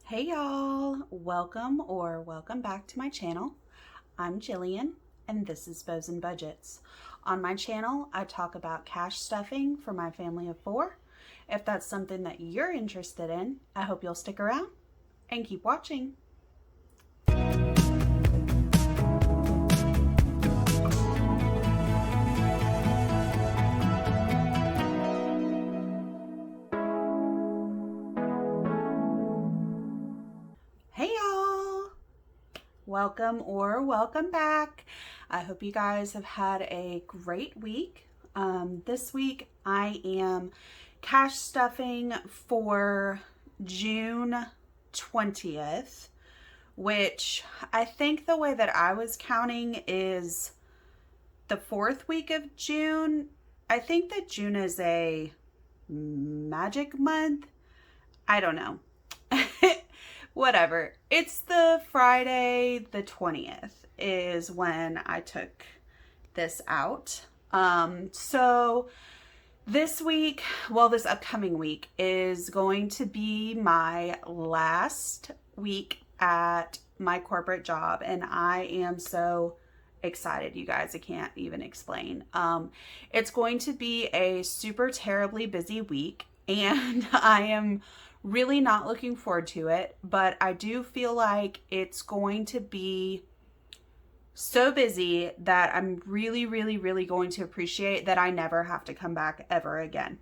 Hey y'all, welcome back to my channel. I'm Jillian and this is Bows and Budgets. On my channel, I talk about cash stuffing for my family of 4. If that's something that you're interested in, I hope you'll stick around and keep watching. Hey y'all, welcome back. I hope you guys have had a great week. This week I am cash stuffing for June 20th, which I think the way that I was counting is the 4th week of June. I think that June is a magic month. I don't know. Whatever. It's the Friday the 20th is when I took this out. So this week, this upcoming week is going to be my last week at my corporate job, and I am so excited, you guys. I can't even explain. It's going to be a super terribly busy week, and I am really not looking forward to it, but I do feel like it's going to be so busy that I'm really going to appreciate that I never have to come back ever again.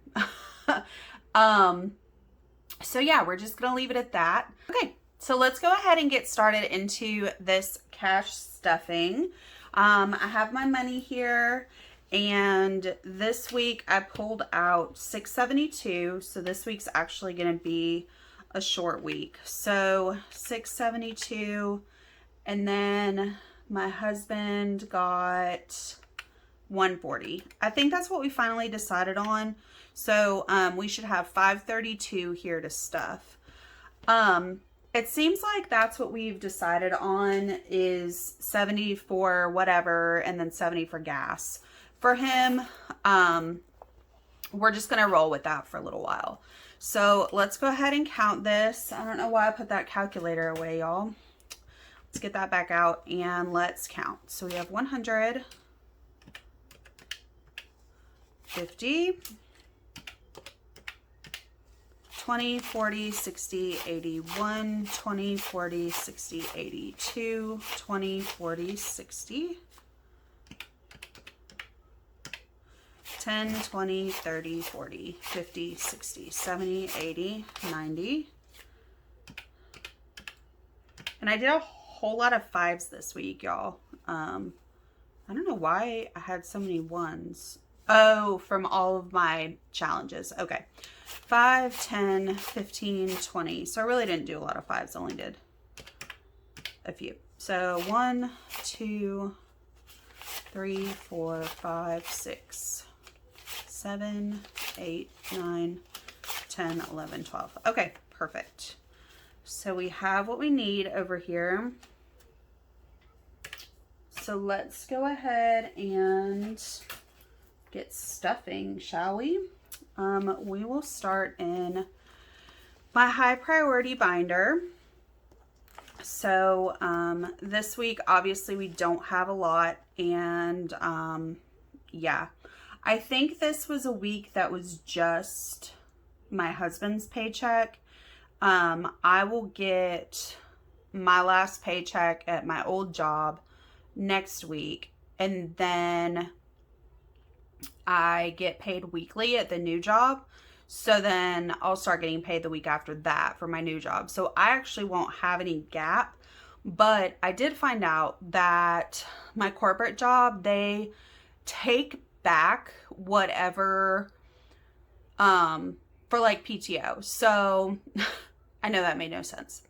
So yeah, we're just gonna leave it at that. Okay, so let's go ahead and get started into this cash stuffing. I have my money here, and this week I pulled out $672. So this week's actually going to be a short week. So $672, and then my husband got $140. I think that's what we finally decided on. So we should have $532 here to stuff. It seems like that's what we've decided on, is 70 for whatever and then 70 for gas. For him, we're just going to roll with that for a little while. So let's go ahead and count this. I don't know why I put that calculator away, y'all. Let's get that back out and let's count. So we have 100, 50, 20, 40, 60, 81, 20, 40, 60, 82, 20, 40, 60, 10, 20, 30, 40, 50, 60, 70, 80, 90. And I did a whole lot of 5s this week, y'all. I don't know why I had so many 1s. Oh, from all of my challenges. Okay. 5, 10, 15, 20. So I really didn't do a lot of 5s. I only did a few. So 1, 2, 3, 4, 5, 6, 7, 8, 9, 10, 11, 12. Okay, perfect. So we have what we need over here. So let's go ahead and get stuffing, shall we? We will start in my high priority binder. So this week, obviously, we don't have a lot, and yeah, I think this was a week that was just my husband's paycheck. I will get my last paycheck at my old job next week, and then I get paid weekly at the new job. So then I'll start getting paid the week after that for my new job. So I actually won't have any gap, but I did find out that my corporate job, they take back whatever, for like PTO. So I know that made no sense.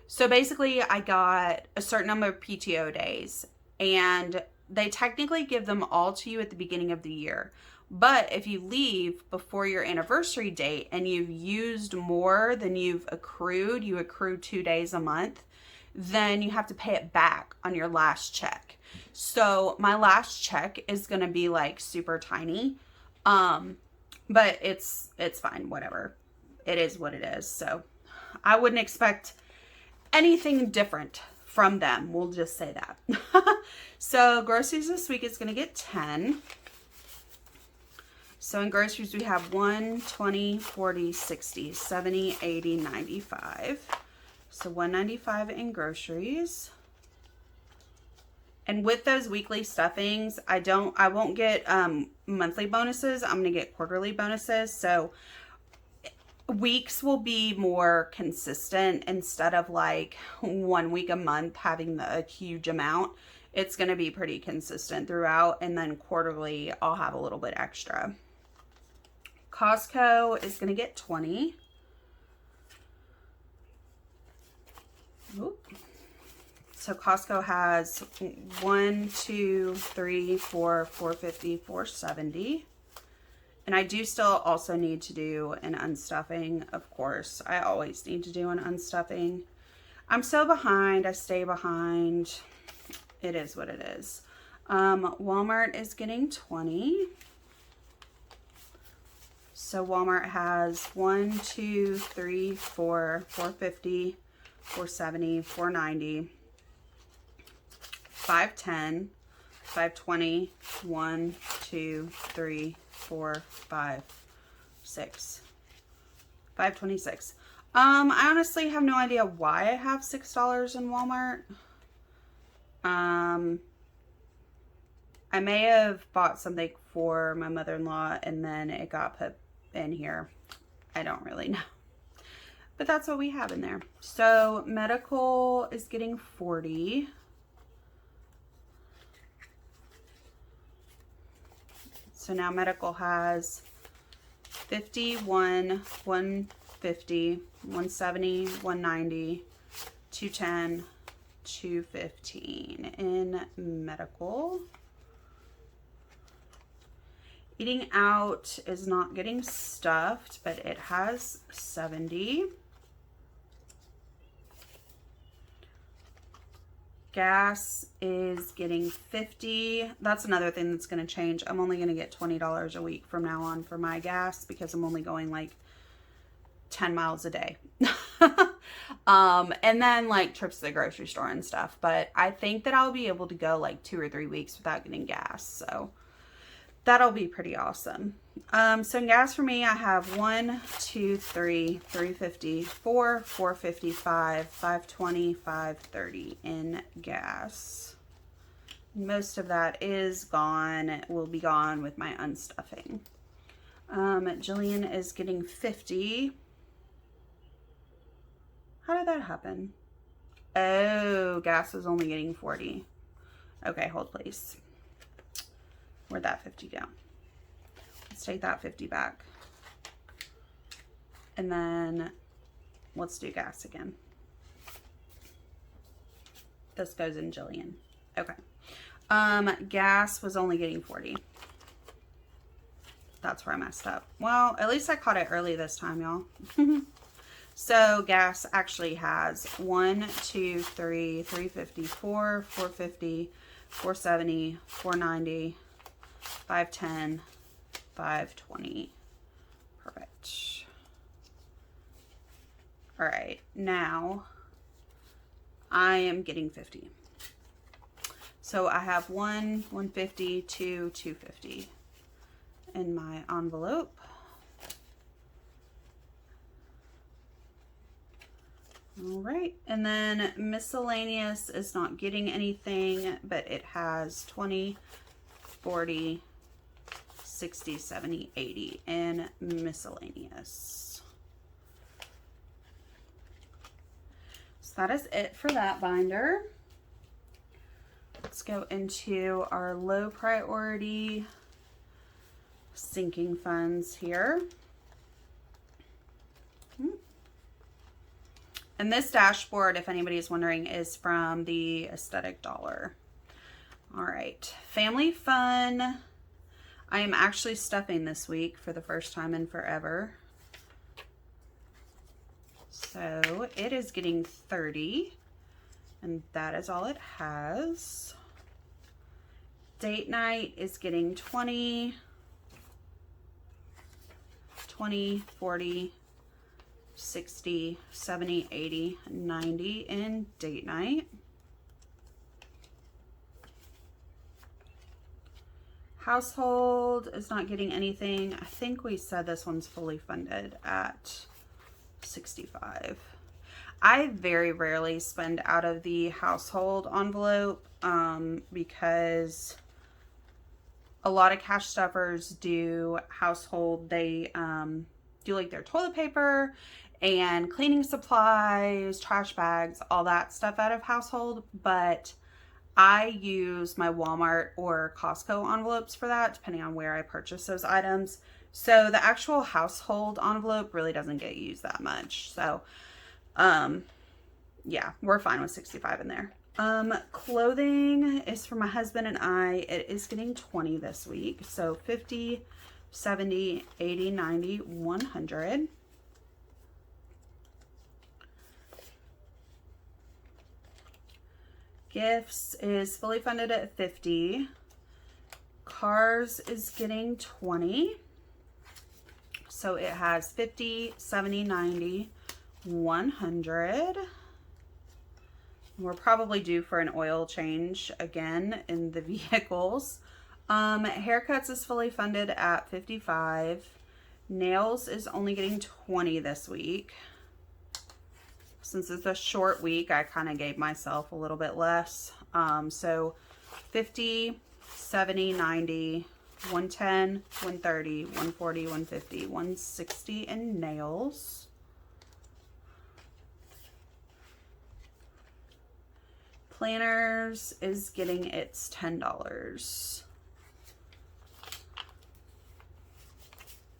So basically I got a certain number of PTO days, and they technically give them all to you at the beginning of the year. But if you leave before your anniversary date and you've used more than you've accrued, you accrue 2 days a month, then you have to pay it back on your last check. So my last check is going to be like super tiny. But it's fine, whatever. It is what it is. So I wouldn't expect anything different from them. We'll just say that. So groceries this week is going to get 10. So in groceries, we have 1, 20, 40, 60, 70, 80, 95. So 195 in groceries. And with those weekly stuffings, I won't get monthly bonuses. I'm going to get quarterly bonuses. So weeks will be more consistent instead of like 1 week a month having a huge amount. It's going to be pretty consistent throughout. And then quarterly, I'll have a little bit extra. Costco is going to get 20. Oop. So Costco has 1, 2, 3, 4, 450, 470. And I do still also need to do an unstuffing, of course. I always need to do an unstuffing. I'm so behind. I stay behind. It is what it is. Walmart is getting 20. So Walmart has 1, 2, 3, 4, 450, 470, 490, 510, 520, 1, 2, 3, 4, 5, 6, 526. I honestly have no idea why I have $6 in Walmart. I may have bought something for my mother-in-law and then it got put in here. I don't really know. But that's what we have in there. So medical is getting 40. So now medical has 51, 150, 170, 190, 210, 215 in medical. Eating out is not getting stuffed, but it has 70. Gas is getting 50. That's another thing that's going to change. I'm only going to get $20 a week from now on for my gas because I'm only going like 10 miles a day. And then like trips to the grocery store and stuff. But I think that I'll be able to go like 2 or 3 weeks without getting gas. So that'll be pretty awesome. So in gas for me, I have 1, 2, 3, 350, 4, 455, 520, 530 in gas. Most of that is gone. It will be gone with my unstuffing. Jillian is getting 50. How did that happen? Oh, gas is only getting 40. Okay, hold please. Where'd that 50 go? Let's take that 50 back. And then let's do gas again. This goes in Jillian. Okay. Gas was only getting 40. That's where I messed up. Well, at least I caught it early this time, y'all. So gas actually has 1, 2, 3, 350, 4, 450, 470, 490, 510, 520. Perfect. All right, now I am getting 50. So I have 1, 150, 2, 250 in my envelope. All right, and then miscellaneous is not getting anything, but it has 20, 40, 60, 70, 80 in miscellaneous. So that is it for that binder. Let's go into our low priority sinking funds here. And this dashboard, if anybody is wondering, is from the Aesthetic Dollar. All right, family fun. I am actually stuffing this week for the first time in forever. So it is getting 30, and that is all it has. Date night is getting 20, 20, 40, 60, 70, 80, 90 in date night. Household is not getting anything. I think we said this one's fully funded at 65. I very rarely spend out of the household envelope because a lot of cash stuffers do household. They do like their toilet paper and cleaning supplies, trash bags, all that stuff out of household. But I use my Walmart or Costco envelopes for that, depending on where I purchase those items. So the actual household envelope really doesn't get used that much. So, yeah, we're fine with 65 in there. Clothing is for my husband and I. It is getting 20 this week. So 50, 70, 80, 90, 100. Gifts is fully funded at 50. Cars is getting 20. So it has 50, 70, 90, 100. We're probably due for an oil change again in the vehicles. Haircuts is fully funded at 55. Nails is only getting 20 this week. Since it's a short week, I kind of gave myself a little bit less. So 50, 70, 90, 110, 130, 140, 150, 160 in nails. Planners is getting its $10.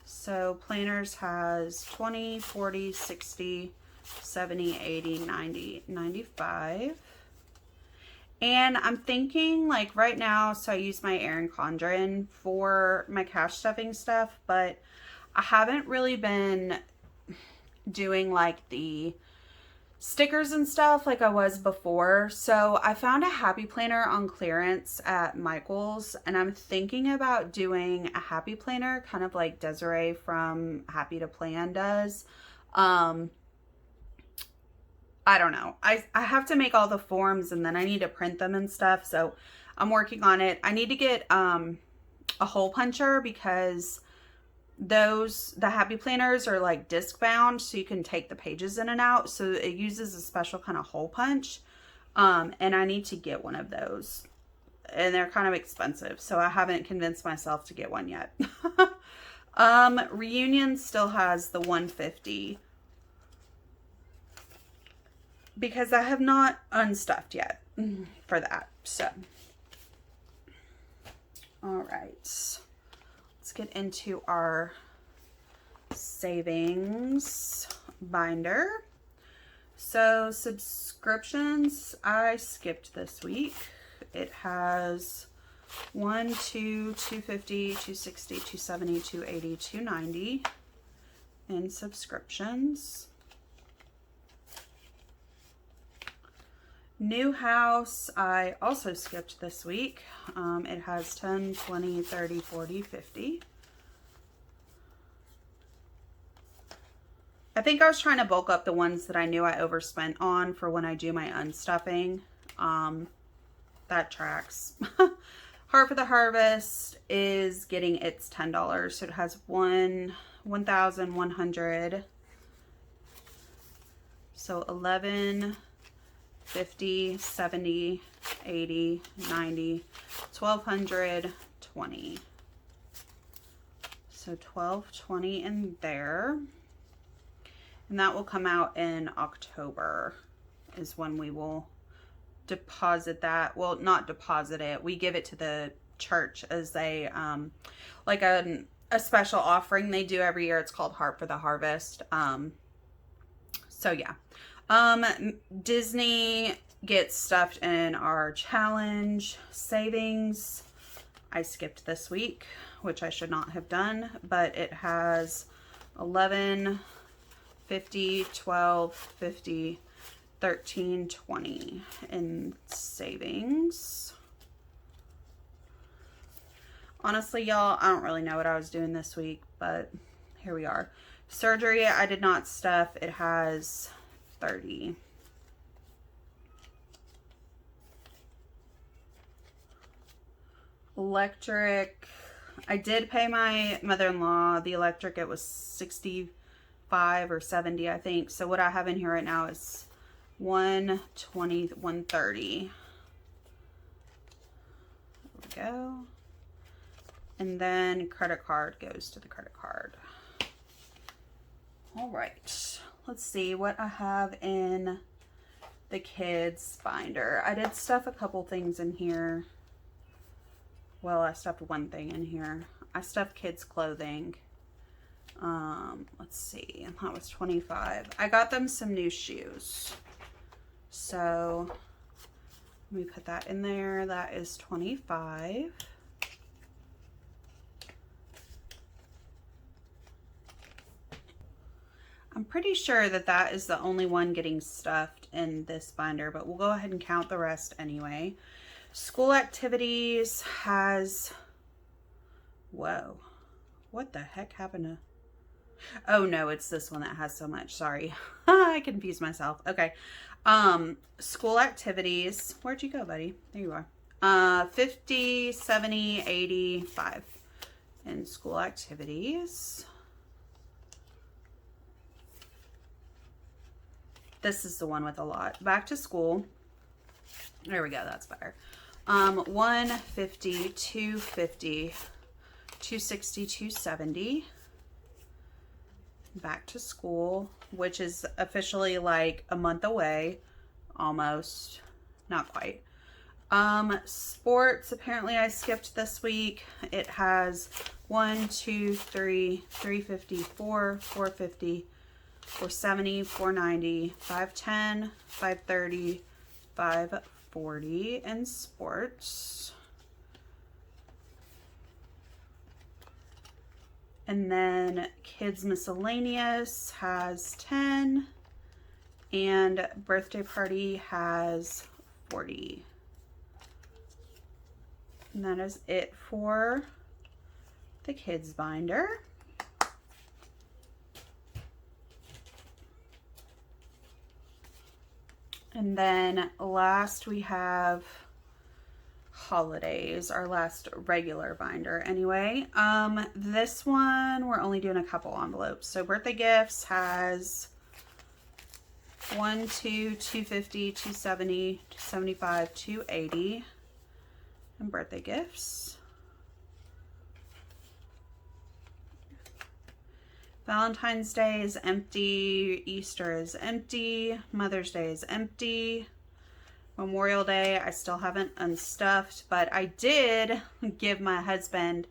So planners has 20, 40, 60, 70, 80, 90, 95. And I'm thinking like right now, so I use my Erin Condren for my cash stuffing stuff, but I haven't really been doing like the stickers and stuff like I was before. So I found a happy planner on clearance at Michael's, and I'm thinking about doing a happy planner kind of like Desiree from Happy to Plan does. I don't know. I have to make all the forms and then I need to print them and stuff. So I'm working on it. I need to get a hole puncher because the happy planners are like disc bound, so you can take the pages in and out. So it uses a special kind of hole punch. And I need to get one of those. And they're kind of expensive, so I haven't convinced myself to get one yet. Reunion still has the 150. Because I have not unstuffed yet for that. So, all right. Let's get into our savings binder. So, subscriptions, I skipped this week. It has 1, 2, 250, 260, 270, 280, 290 in subscriptions. New house, I also skipped this week. It has 10, 20, 30, 40, 50. I think I was trying to bulk up the ones that I knew I overspent on for when I do my unstuffing. That tracks. Heart for the Harvest is getting its $10. So it has 1,100. So 11, 50, 70, 80, 90, 1,200, 20. So 1,220 in there. And that will come out in October is when we will deposit that. Well, not deposit it. We give it to the church as a like a special offering they do every year. It's called Heart for the Harvest. So yeah. Disney gets stuffed in our challenge. Savings, I skipped this week, which I should not have done, but it has 11, 50, 12, 50, 13, 20 in savings. Honestly, y'all, I don't really know what I was doing this week, but here we are. Surgery, I did not stuff. It has 30. Electric, I did pay my mother-in-law the electric. It was 65 or 70, I think. So what I have in here right now is 120, 130. There we go. And then credit card goes to the credit card. All right, let's see what I have in the kids binder. I did stuff a couple things in here. Well, I stuffed one thing in here. I stuffed kids clothing. Let's see, that was 25. I got them some new shoes. So let me put that in there. That is 25. I'm pretty sure that that is the only one getting stuffed in this binder, but we'll go ahead and count the rest anyway. School activities has, whoa, what the heck happened to, oh no, it's this one that has so much, sorry. I confused myself. Okay. School activities, where'd you go, buddy? There you are. 50, 70, 85 in school activities. This is the one with a lot. Back to school. There we go. That's better. 150, 250, 260, 270. Back to school, which is officially like a month away. Almost. Not quite. Sports, apparently I skipped this week. It has 1, 2, 3, 350, 4, 450, 470, 490, 510, 530, 540 in sports. And then kids miscellaneous has 10 and birthday party has 40. And that is it for the kids binder. And then last we have holidays, our last regular binder anyway. This one we're only doing a couple envelopes. So birthday gifts has 1, 2, 250, 270, 275, 280 and birthday gifts. Valentine's Day is empty. Easter is empty. Mother's Day is empty. Memorial Day, I still haven't unstuffed, but I did give my husband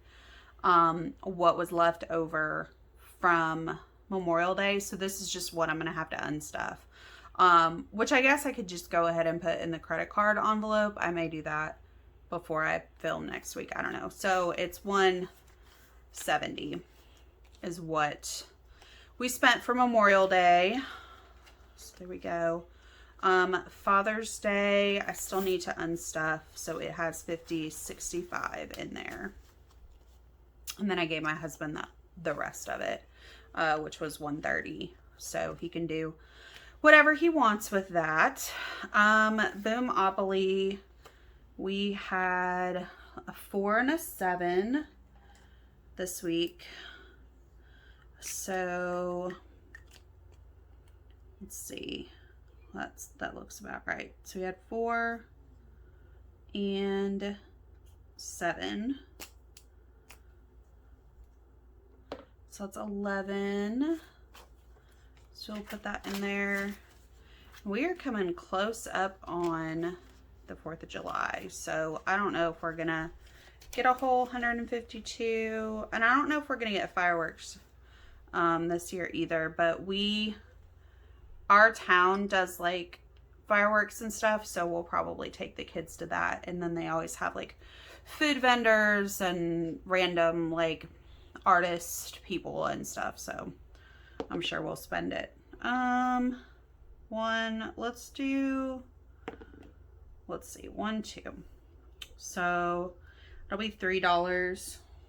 what was left over from Memorial Day. So this is just what I'm going to have to unstuff, which I guess I could just go ahead and put in the credit card envelope. I may do that before I film next week. I don't know. So it's 170 is what we spent for Memorial Day. So there we go. Father's Day, I still need to unstuff. So it has 50, 65 in there. And then I gave my husband the rest of it, which was 130. So he can do whatever he wants with that. Boomopoly, we had a 4 and a 7 this week. So let's see. That looks about right. So we had 4 and 7. So that's 11. So we'll put that in there. We are coming close up on the 4th of July. So I don't know if we're going to get a whole 152. And I don't know if we're going to get fireworks this year either. But our town does like fireworks and stuff. So we'll probably take the kids to that. And then they always have like food vendors and random like artist people and stuff. So I'm sure we'll spend it. Let's see, 1, 2. So it'll be $3.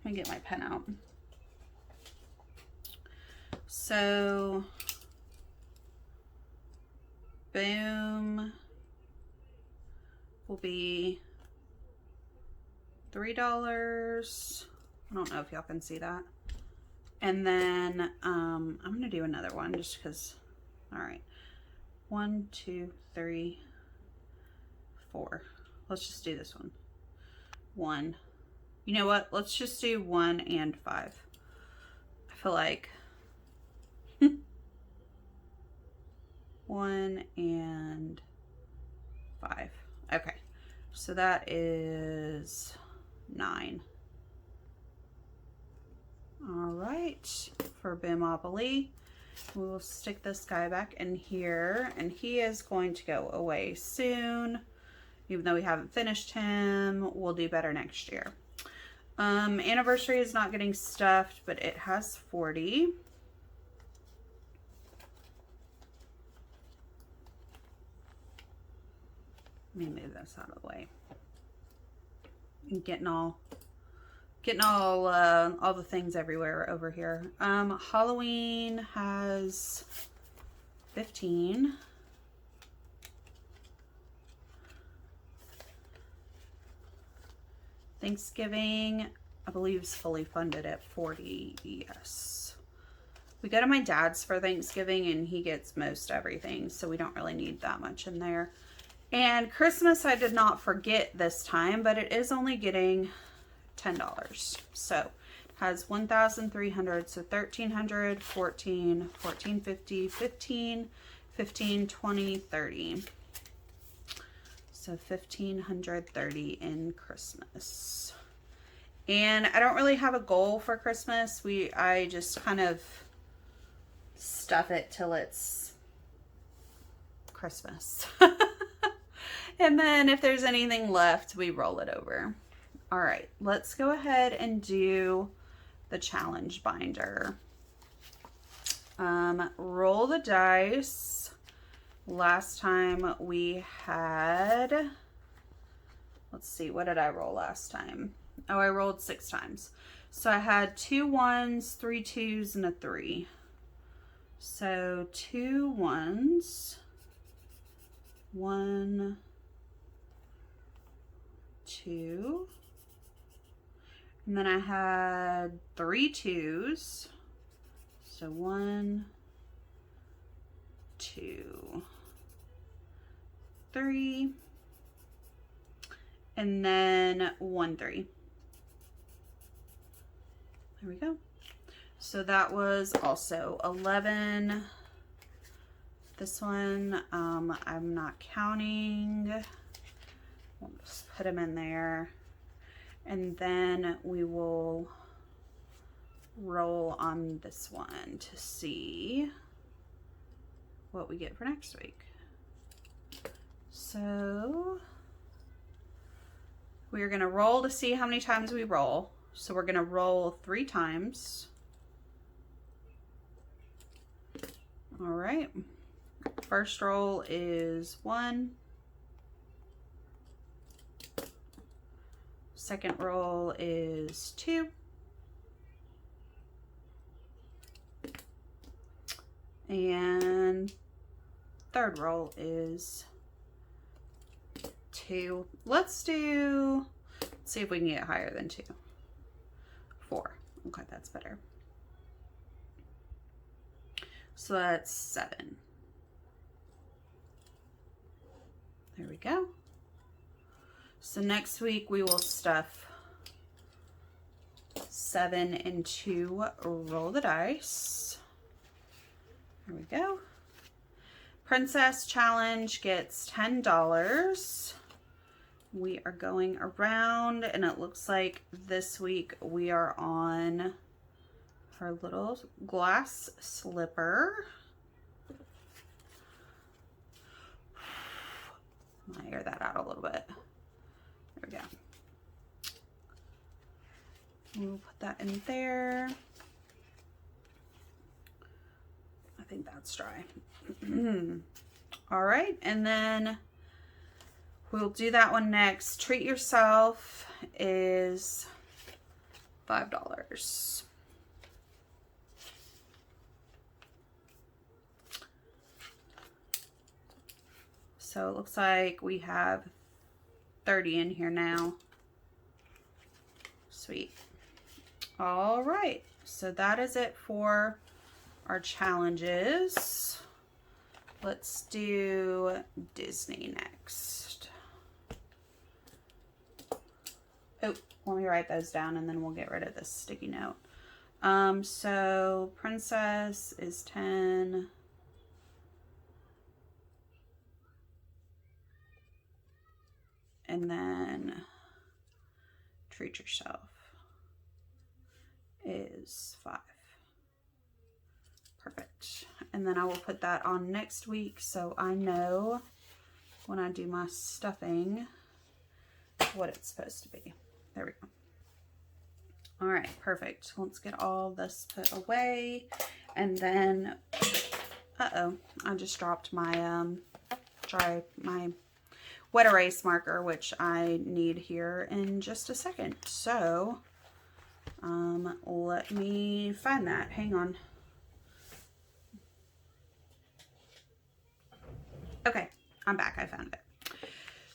Let me get my pen out. So, boom will be $3. I don't know if y'all can see that. And then I'm going to do another one just because. All right. 1, 2, 3, 4. Let's just do this one. 1. You know what? Let's just do 1 and 5. I feel like 1 and 5. Okay. So that is 9. All right. For Bimopoly, we will stick this guy back in here, and he is going to go away soon. Even though we haven't finished him, we'll do better next year. Anniversary is not getting stuffed, but it has 40. Let me move this out of the way. I'm getting all the things everywhere over here. Halloween has 15. Thanksgiving, I believe, is fully funded at 40. Yes. We go to my dad's for Thanksgiving, and he gets most everything, so we don't really need that much in there. And Christmas, I did not forget this time, but it is only getting $10. So it has 1,300, so 1,300, 14, 1450, 15, 15, 20, 30. So 1,530 in Christmas. And I don't really have a goal for Christmas. I just kind of stuff it till it's Christmas. And then if there's anything left, we roll it over. All right, let's go ahead and do the challenge binder. Roll the dice. Last time we had, let's see, what did I roll last time? Oh, I rolled 6 times. So I had 2 1s, 3 2s, and a 3. So 2 1s, 1, 2, and then I had 3 2s. So 1, 2, 3, and then 1 3. There we go. So that was also 11. This one, I'm not counting. We'll just put them in there. And then we will roll on this one to see what we get for next week. So we're going to roll to see how many times we roll. So we're going to roll 3 times. All right. First roll is 1. Second roll is 2. And third roll is 2. Let's see if we can get higher than 2. 4. Okay, that's better. So that's 7. There we go. So next week we will stuff 7 into roll the dice. There we go. Princess Challenge gets $10. We are going around, and it looks like this week we are on her little glass slipper. I'm gonna air that out a little bit. There we go. We'll put that in there. I think that's dry. All right, and then we'll do that one next. Treat Yourself is $5. So it looks like we have 30 in here now. Sweet. All right, so that is it for our challenges. Let's do Disney next. Oh, let me write those down and then we'll get rid of this sticky note. So Princess is 10. And then Treat Yourself is 5. Perfect. And then I will put that on next week so I know when I do my stuffing what it's supposed to be. There we go. All right, perfect. Let's get all this put away. And then, uh-oh, I just dropped my my wet erase marker, which I need here in just a second. So, let me find that. Hang on. Okay, I'm back. I found it.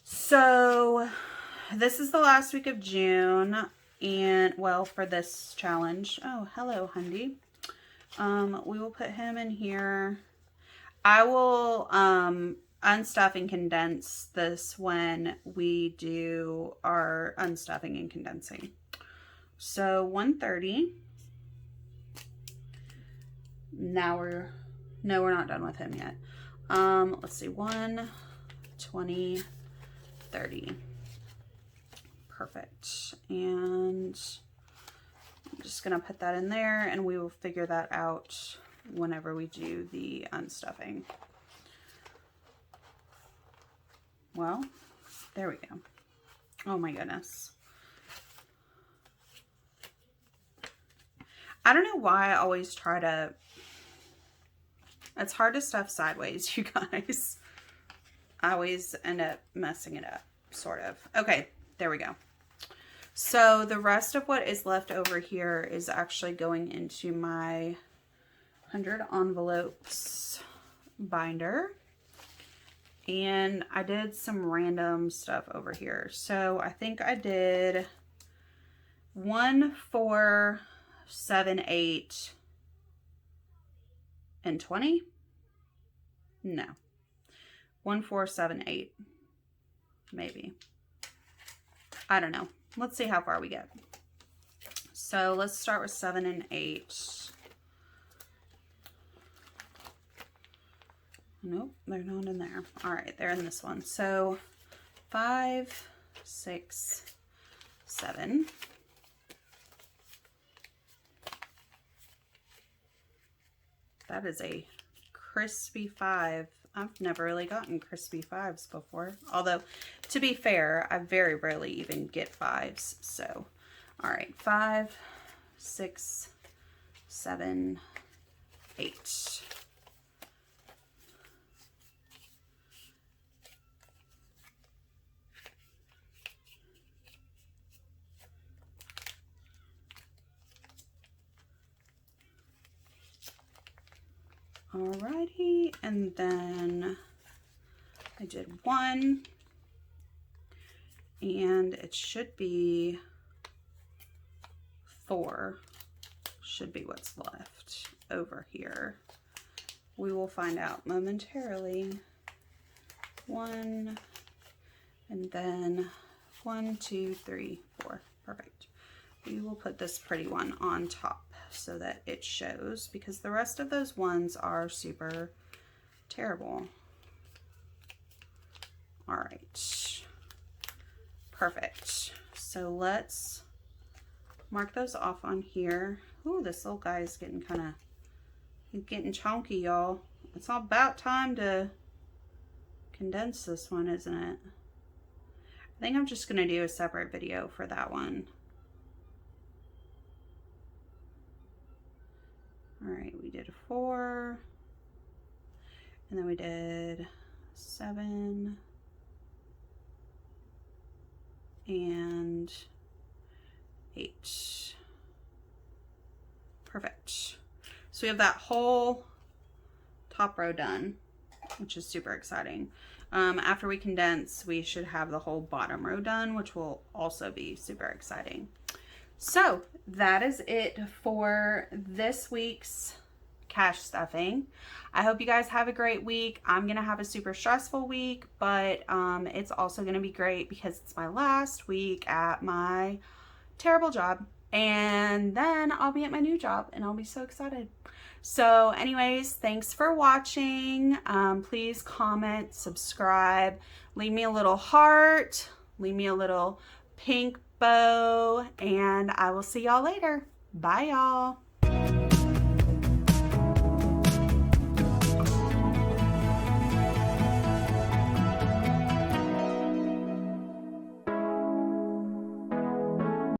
So, this is the last week of June, and, well, for this challenge. Oh, hello, Hundy. We will put him in here. I will, unstuff and condense this when we do our unstuffing and condensing. So 130. Now we're not done with him yet. Let's see, 1, 20, 30. Perfect. And I'm just gonna put that in there and we will figure that out whenever we do the unstuffing. Well, there we go. Oh my goodness. I don't know why I always try to, it's hard to stuff sideways, you guys. I always end up messing it up, sort of. Okay, there we go. So the rest of what is left over here is actually going into my 100 envelopes binder. And I did some random stuff over here. So I think I did 1, 4, 7, 8, and 20? No. 1, 4, 7, 8. Maybe. I don't know. Let's see how far we get. So let's start with 7 and 8. Nope, they're not in there. All right, they're in this one. So 5, 6, 7. That is a crispy 5. I've never really gotten crispy 5s before. Although, to be fair, I very rarely even get 5s. So, all right, 5, 6, 7, 8. Alrighty, and then I did 1, and it should be 4, should be what's left over here. We will find out momentarily. 1, and then 1, 2, 3, 4. Perfect. We will put this pretty one on top so that it shows, because the rest of those ones are super terrible. All right, perfect. So let's mark those off on here. Ooh, this little guy is getting he's getting chunky, y'all. It's all about time to condense this one, isn't it? I think I'm just gonna do a separate video for that one. All right, we did 4, and then we did 7, and 8. Perfect. So we have that whole top row done, which is super exciting. After we condense, we should have the whole bottom row done, which will also be super exciting. So that is it for this week's cash stuffing. I hope you guys have a great week. I'm gonna have a super stressful week, but it's also gonna be great because it's my last week at my terrible job, and then I'll be at my new job and I'll be so excited. So anyways, thanks for watching. Please comment, subscribe, leave me a little heart, leave me a little pink bow, and I will see y'all later. Bye y'all.